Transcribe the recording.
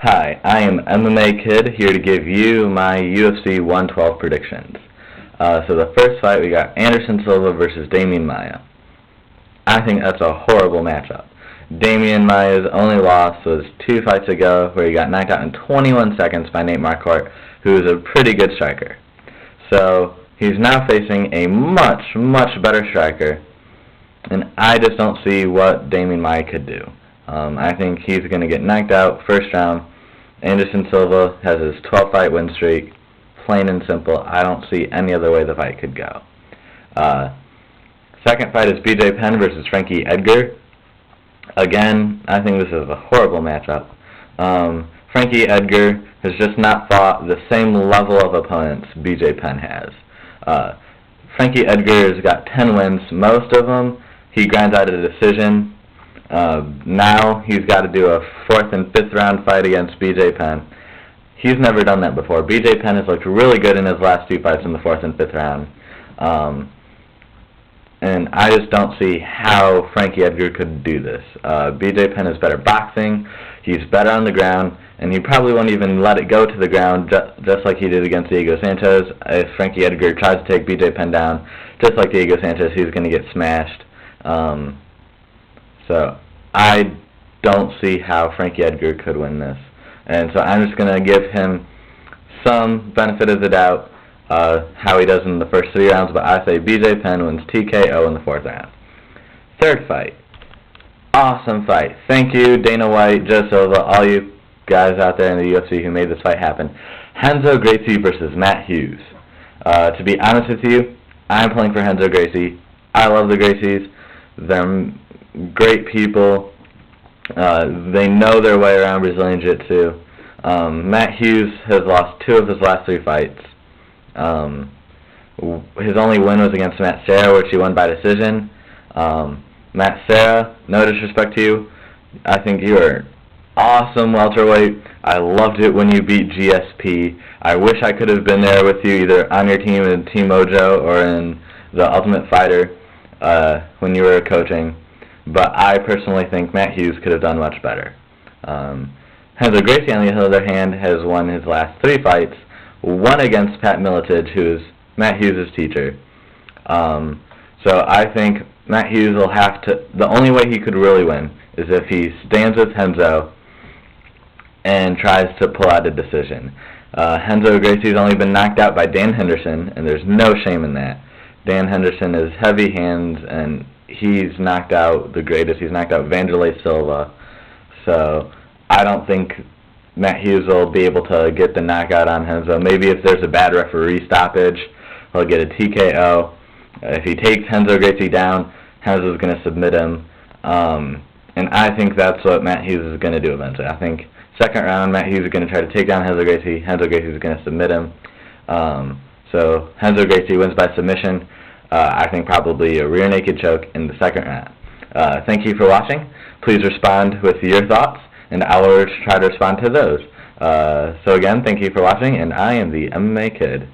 Hi, I am MMA Kid here to give you my UFC 112 predictions. So the first fight, we got Anderson Silva versus Damian Maia. I think that's a horrible matchup. Damian Maia's only loss was 2 fights ago, where he got knocked out in 21 seconds by Nate Marquardt, who is a pretty good striker. So he's now facing a much, much better striker, and I just don't see what Damian Maia could do. I think he's going to get knocked out first round. Anderson Silva has his 12-fight win streak. Plain and simple. I don't see any other way the fight could go. Second fight is BJ Penn versus Frankie Edgar. Again, I think this is a horrible matchup. Frankie Edgar has just not fought the same level of opponents BJ Penn has. Frankie Edgar has got 10 wins. Most of them, he grinds out a decision. Now he's got to do a 4th and 5th round fight against BJ Penn. He's never done that before. BJ Penn has looked really good in his last 2 fights in the 4th and 5th round. And I just don't see how Frankie Edgar could do this. BJ Penn is better boxing, he's better on the ground, and he probably won't even let it go to the ground just like he did against Diego Sanchez. If Frankie Edgar tries to take BJ Penn down, just like Diego Sanchez, he's going to get smashed. So I don't see how Frankie Edgar could win this. And so I'm just going to give him some benefit of the doubt, how he does in the first 3 rounds, but I say BJ Penn wins TKO in the 4th round. Third fight. Awesome fight. Thank you, Dana White, Joe Silva, all you guys out there in the UFC who made this fight happen. Renzo Gracie versus Matt Hughes. To be honest with you, I'm pulling for Renzo Gracie. I love the Gracies. They're great people. They know their way around Brazilian Jiu-Jitsu. Matt Hughes has lost 2 of his last 3 fights. His only win was against Matt Serra, which he won by decision. Matt Serra, no disrespect to you, I think you are awesome welterweight. I loved it when you beat GSP. I wish I could have been there with you, either on your team in Team Mojo or in the Ultimate Fighter when you were coaching. But I personally think Matt Hughes could have done much better. Renzo Gracie, on the other hand, has won his last 3 fights, one against Pat Miletich, who is Matt Hughes' teacher. So I think Matt Hughes will have to, the only way he could really win is if he stands with Renzo and tries to pull out a decision. Renzo Gracie's only been knocked out by Dan Henderson, and there's no shame in that. Dan Henderson is heavy hands, and he's knocked out the greatest. He's knocked out Vanderlei Silva. So I don't think Matt Hughes will be able to get the knockout on Renzo. Maybe if there's a bad referee stoppage, he'll get a TKO. If he takes Renzo Gracie down, Renzo's going to submit him. And I think that's what Matt Hughes is going to do eventually. I think 2nd round, Matt Hughes is going to try to take down Renzo Gracie. Renzo Gracie is going to submit him. So Renzo Gracie wins by submission. I think probably a rear naked choke in the 2nd round. Thank you for watching. Please respond with your thoughts, and I will try to respond to those. So again, thank you for watching, and I am the MMA Kid.